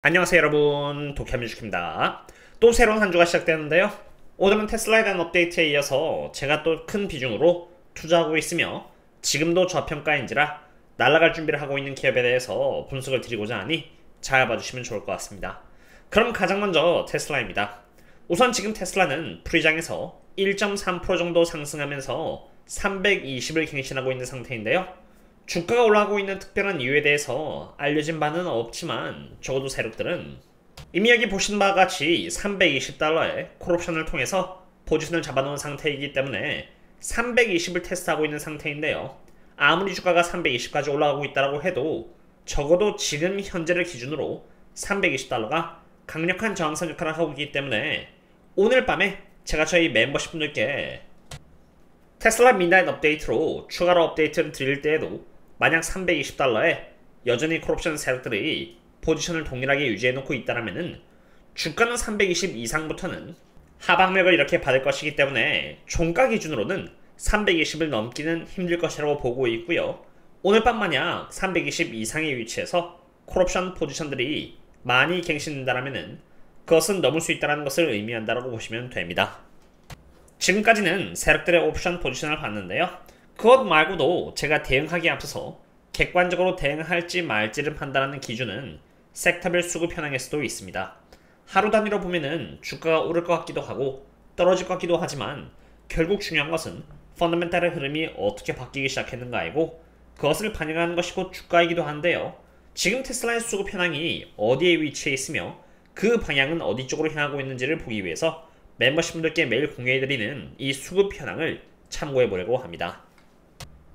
안녕하세요 여러분, 도쿄민주입니다. 또 새로운 한 주가 시작되는데요. 오늘은 테슬라에 대한 업데이트에 이어서 제가 또 큰 비중으로 투자하고 있으며 지금도 저평가인지라 날아갈 준비를 하고 있는 기업에 대해서 분석을 드리고자 하니 잘 봐주시면 좋을 것 같습니다. 그럼 가장 먼저 테슬라입니다. 우선 지금 테슬라는 프리장에서 1.3% 정도 상승하면서 320을 갱신하고 있는 상태인데요. 주가가 올라가고 있는 특별한 이유에 대해서 알려진 바는 없지만 적어도 세력들은 이미 여기 보신 바와 같이 320달러의 콜옵션을 통해서 포지션을 잡아놓은 상태이기 때문에 320을 테스트하고 있는 상태인데요. 아무리 주가가 320까지 올라가고 있다고 해도 적어도 지금 현재를 기준으로 320달러가 강력한 저항선 역할을 하고 있기 때문에 오늘 밤에 제가 저희 멤버십 분들께 테슬라 midnight 업데이트로 추가로 업데이트를 드릴 때에도 만약 320달러에 여전히 콜옵션 세력들이 포지션을 동일하게 유지해놓고 있다라면은 주가는 320 이상부터는 하방력을 이렇게 받을 것이기 때문에 종가 기준으로는 320을 넘기는 힘들 것이라고 보고 있고요. 오늘 밤 만약 320 이상의 위치에서 콜옵션 포지션들이 많이 갱신된다라면은 그것은 넘을 수 있다는 것을 의미한다라고 보시면 됩니다. 지금까지는 세력들의 옵션 포지션을 봤는데요. 그것 말고도 제가 대응하기에 앞서서 객관적으로 대응할지 말지를 판단하는 기준은 섹터별 수급 현황일 수도 있습니다. 하루 단위로 보면은 주가가 오를 것 같기도 하고 떨어질 것 같기도 하지만 결국 중요한 것은 펀더멘탈의 흐름이 어떻게 바뀌기 시작했는가이고 그것을 반영하는 것이 곧 주가이기도 한데요. 지금 테슬라의 수급 현황이 어디에 위치해 있으며 그 방향은 어디 쪽으로 향하고 있는지를 보기 위해서 멤버십분들께 매일 공유해드리는 이 수급 현황을 참고해보려고 합니다.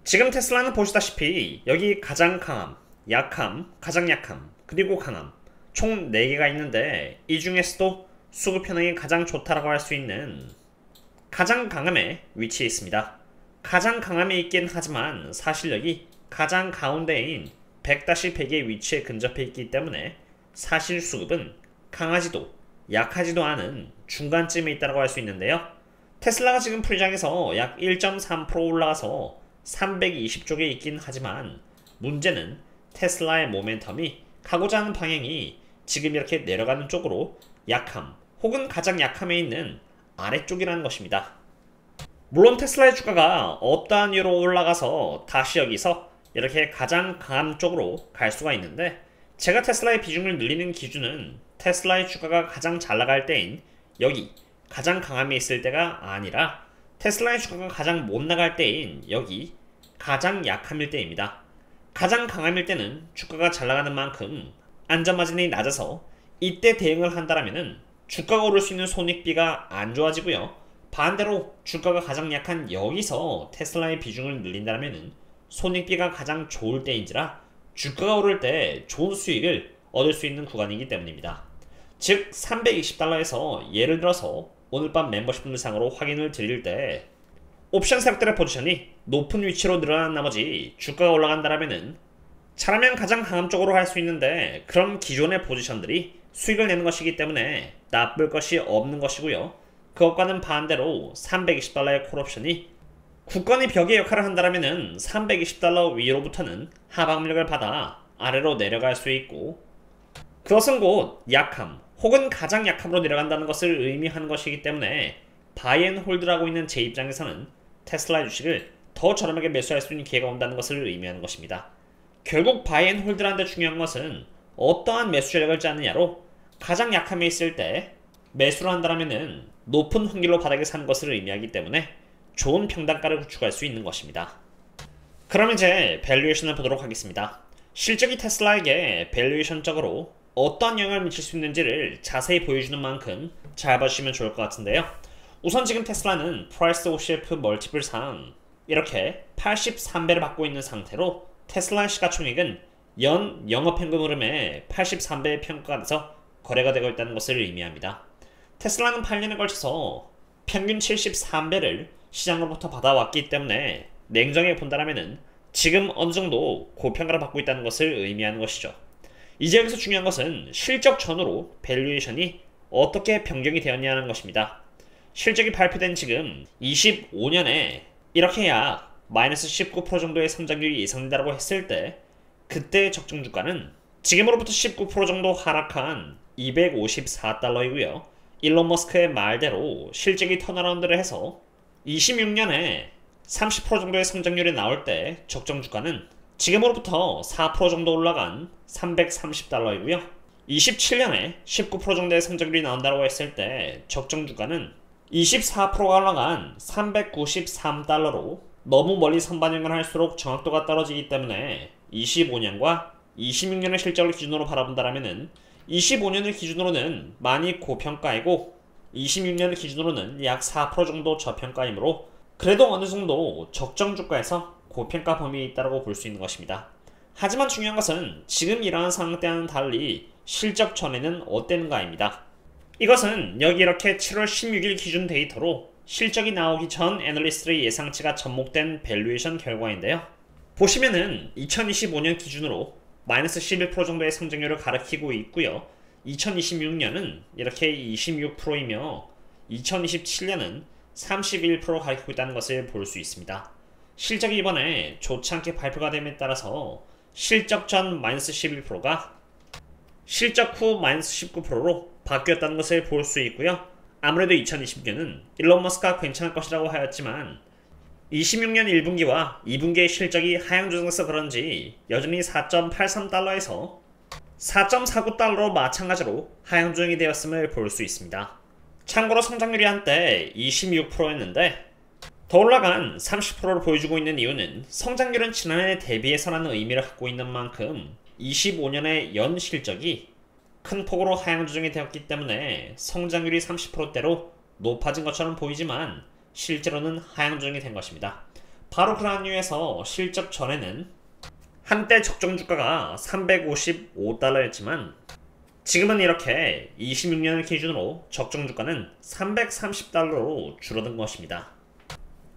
지금 테슬라는 보시다시피 여기 가장 강함, 약함, 가장 약함, 그리고 강함 총 4개가 있는데 이 중에서도 수급 현황이 가장 좋다라고 할 수 있는 가장 강함에 위치해 있습니다. 가장 강함에 있긴 하지만 사실 여기 가장 가운데인 100-100의 위치에 근접해 있기 때문에 사실 수급은 강하지도 약하지도 않은 중간쯤에 있다고 할 수 있는데요. 테슬라가 지금 프리장에서 약 1.3% 올라가서 320쪽에 있긴 하지만 문제는 테슬라의 모멘텀이 가고자 하는 방향이 지금 이렇게 내려가는 쪽으로 약함 혹은 가장 약함에 있는 아래쪽이라는 것입니다. 물론 테슬라의 주가가 어떠한 이유로 올라가서 다시 여기서 이렇게 가장 강함 쪽으로 갈 수가 있는데 제가 테슬라의 비중을 늘리는 기준은 테슬라의 주가가 가장 잘 나갈 때인 여기 가장 강함에 있을 때가 아니라 테슬라의 주가가 가장 못 나갈 때인 여기 가장 약함일 때입니다. 가장 강함일 때는 주가가 잘 나가는 만큼 안전마진이 낮아서 이때 대응을 한다라면은 주가가 오를 수 있는 손익비가 안 좋아지고요. 반대로 주가가 가장 약한 여기서 테슬라의 비중을 늘린다면은 손익비가 가장 좋을 때인지라 주가가 오를 때 좋은 수익을 얻을 수 있는 구간이기 때문입니다. 즉 320달러에서 예를 들어서 오늘 밤 멤버십 분들상으로 확인을 드릴 때 옵션 세력들의 포지션이 높은 위치로 늘어난 나머지 주가가 올라간다라면은 차라면 가장 강함 쪽으로 할 수 있는데 그럼 기존의 포지션들이 수익을 내는 것이기 때문에 나쁠 것이 없는 것이고요. 그것과는 반대로 320달러의 콜옵션이 굳건히 벽의 역할을 한다라면은 320달러 위로부터는 하방력을 받아 아래로 내려갈 수 있고 그것은 곧 약함 혹은 가장 약함으로 내려간다는 것을 의미하는 것이기 때문에 바이앤홀드라고 있는 제 입장에서는 테슬라의 주식을 더 저렴하게 매수할 수 있는 기회가 온다는 것을 의미하는 것입니다. 결국 바이앤홀드라는 데 중요한 것은 어떠한 매수 전략을 짜느냐로 가장 약함에 있을 때 매수를 한다면은 높은 확률로 바닥에 사는 것을 의미하기 때문에 좋은 평단가를 구축할 수 있는 것입니다. 그럼 이제 밸류에이션을 보도록 하겠습니다. 실적이 테슬라에게 밸류에이션적으로 어떠한 영향을 미칠 수 있는지를 자세히 보여주는 만큼 잘 봐주시면 좋을 것 같은데요. 우선 지금 테슬라는 프라이스 OCF 멀티플상 이렇게 83배를 받고 있는 상태로 테슬라의 시가총액은 연 영업현금 흐름에 83배의 평가가 돼서 거래가 되고 있다는 것을 의미합니다. 테슬라는 8년에 걸쳐서 평균 73배를 시장으로부터 받아왔기 때문에 냉정하게 본다면은 지금 어느정도 고평가를 받고 있다는 것을 의미하는 것이죠. 이제 여기서 중요한 것은 실적 전후로 밸류에이션이 어떻게 변경이 되었냐는 것입니다. 실적이 발표된 지금 25년에 이렇게 약 마이너스 19% 정도의 성장률이 예상된다고 했을 때 그때의 적정 주가는 지금으로부터 19% 정도 하락한 254달러이고요. 일론 머스크의 말대로 실적이 턴어라운드를 해서 26년에 30% 정도의 성장률이 나올 때 적정 주가는 지금으로부터 4% 정도 올라간 330달러이고요. 27년에 19% 정도의 성장률이 나온다고 했을 때 적정 주가는 24%가 올라간 393달러로 너무 멀리 선반영을 할수록 정확도가 떨어지기 때문에 25년과 26년의 실적을 기준으로 바라본다라면은 25년을 기준으로는 많이 고평가이고 26년을 기준으로는 약 4% 정도 저평가이므로 그래도 어느 정도 적정 주가에서 고평가 범위에 있다고 볼 수 있는 것입니다. 하지만 중요한 것은 지금 이러한 상황 때와는 달리 실적 전에는 어땠는가입니다. 이것은 여기 이렇게 7월 16일 기준 데이터로 실적이 나오기 전 애널리스트의 예상치가 접목된 밸류에이션 결과인데요. 보시면은 2025년 기준으로 마이너스 11% 정도의 성장률을 가리키고 있고요. 2026년은 이렇게 26%이며 2027년은 31% 가리키고 있다는 것을 볼 수 있습니다. 실적이 이번에 좋지 않게 발표가 됨에 따라서 실적 전 마이너스 11%가 실적 후 마이너스 19%로 바뀌었다는 것을 볼 수 있고요. 아무래도 2020년은 일론 머스크가 괜찮을 것이라고 하였지만 26년 1분기와 2분기의 실적이 하향 조정해서 그런지 여전히 4.83달러에서 4.49달러로 마찬가지로 하향 조정이 되었음을 볼 수 있습니다. 참고로 성장률이 한때 26%였는데 더 올라간 30%를 보여주고 있는 이유는 성장률은 지난해 대비해서라는 의미를 갖고 있는 만큼 25년의 연 실적이 큰 폭으로 하향 조정이 되었기 때문에 성장률이 30%대로 높아진 것처럼 보이지만 실제로는 하향 조정이 된 것입니다. 바로 그러한 이유에서 실적 전에는 한때 적정 주가가 355달러였지만 지금은 이렇게 26년을 기준으로 적정 주가는 330달러로 줄어든 것입니다.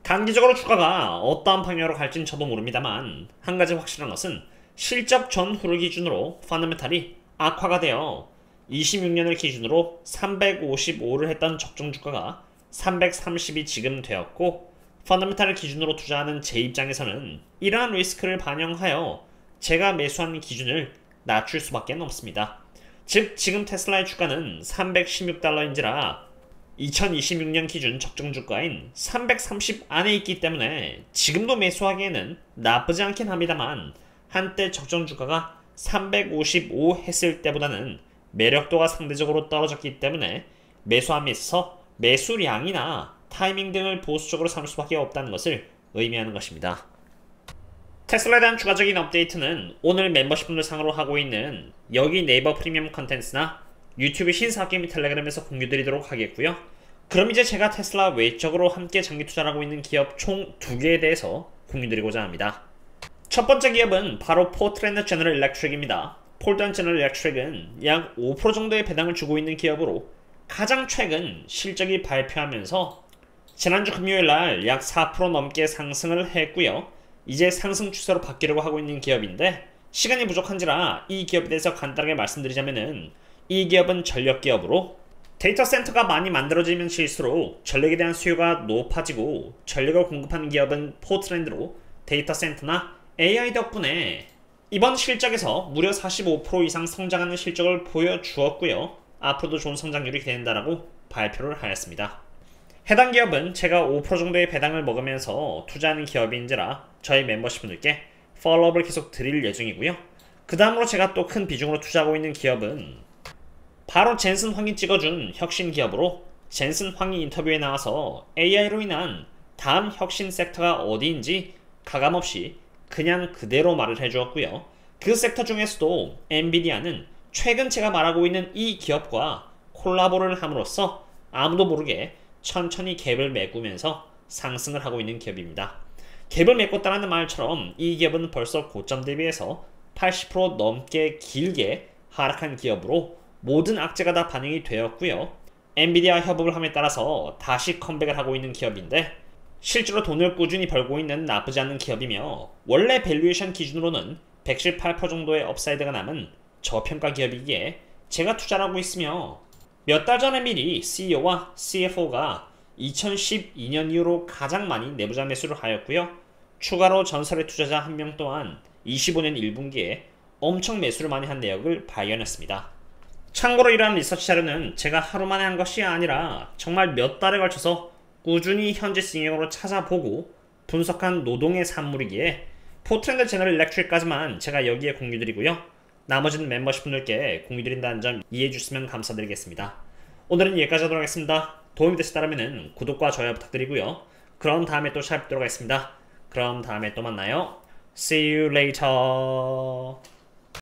단기적으로 주가가 어떠한 방향으로 갈지는 저도 모릅니다만 한 가지 확실한 것은 실적 전후를 기준으로 펀더멘탈이 악화가 되어 26년을 기준으로 355를 했던 적정 주가가 330이 지금 되었고 펀더멘탈을 기준으로 투자하는 제 입장에서는 이러한 리스크를 반영하여 제가 매수하는 기준을 낮출 수밖에 없습니다. 즉 지금 테슬라의 주가는 316달러인지라 2026년 기준 적정 주가인 330 안에 있기 때문에 지금도 매수하기에는 나쁘지 않긴 합니다만 한때 적정 주가가 355 했을 때보다는 매력도가 상대적으로 떨어졌기 때문에 매수함에 있어서 매수량이나 타이밍 등을 보수적으로 삼을 수밖에 없다는 것을 의미하는 것입니다. 테슬라에 대한 추가적인 업데이트는 오늘 멤버십분들 상으로 하고 있는 여기 네이버 프리미엄 컨텐츠나 유튜브 신사게임 텔레그램에서 공유드리도록 하겠고요. 그럼 이제 제가 테슬라 외적으로 함께 장기 투자를 하고 있는 기업 총 2개에 대해서 공유드리고자 합니다. 첫 번째 기업은 바로 포트랜드 제너럴 일렉트릭입니다. 포트랜드 제너럴 일렉트릭은 약 5% 정도의 배당을 주고 있는 기업으로 가장 최근 실적이 발표하면서 지난주 금요일날 약 4% 넘게 상승을 했고요. 이제 상승 추세로 바뀌려고 하고 있는 기업인데 시간이 부족한지라 이 기업에 대해서 간단하게 말씀드리자면은 이 기업은 전력 기업으로 데이터 센터가 많이 만들어지면서일수록 전력에 대한 수요가 높아지고 전력을 공급하는 기업은 포트랜드로 데이터 센터나 AI 덕분에 이번 실적에서 무려 45% 이상 성장하는 실적을 보여주었고요. 앞으로도 좋은 성장률이 기대된다라고 발표를 하였습니다. 해당 기업은 제가 5% 정도의 배당을 먹으면서 투자하는 기업인지라 저희 멤버십분들께 팔로우업을 계속 드릴 예정이고요. 그 다음으로 제가 또 큰 비중으로 투자하고 있는 기업은 바로 젠슨 황이 찍어준 혁신 기업으로 젠슨 황이 인터뷰에 나와서 AI로 인한 다음 혁신 섹터가 어디인지 가감없이 그냥 그대로 말을 해주었고요. 그 섹터 중에서도 엔비디아는 최근 제가 말하고 있는 이 기업과 콜라보를 함으로써 아무도 모르게 천천히 갭을 메꾸면서 상승을 하고 있는 기업입니다. 갭을 메꿨다는 말처럼 이 기업은 벌써 고점 대비해서 80% 넘게 길게 하락한 기업으로 모든 악재가 다 반영이 되었고요. 엔비디아 협업을 함에 따라서 다시 컴백을 하고 있는 기업인데 실제로 돈을 꾸준히 벌고 있는 나쁘지 않은 기업이며 원래 밸류에이션 기준으로는 118% 정도의 업사이드가 남은 저평가 기업이기에 제가 투자를 하고 있으며 몇 달 전에 미리 CEO와 CFO가 2012년 이후로 가장 많이 내부자 매수를 하였고요. 추가로 전설의 투자자 한 명 또한 25년 1분기에 엄청 매수를 많이 한 내역을 발견했습니다. 참고로 이러한 리서치 자료는 제가 하루 만에 한 것이 아니라 정말 몇 달에 걸쳐서 꾸준히 현지 싱잉으로 찾아보고 분석한 노동의 산물이기에 포트랜드 제너럴 일렉트릭까지만 제가 여기에 공유드리고요. 나머지는 멤버십 분들께 공유드린다는 점 이해해 주시면 감사드리겠습니다. 오늘은 여기까지 하도록 하겠습니다. 도움이 되셨다면 구독과 좋아요 부탁드리고요. 그럼 다음에 또 찾아뵙도록 하겠습니다. 그럼 다음에 또 만나요. See you later.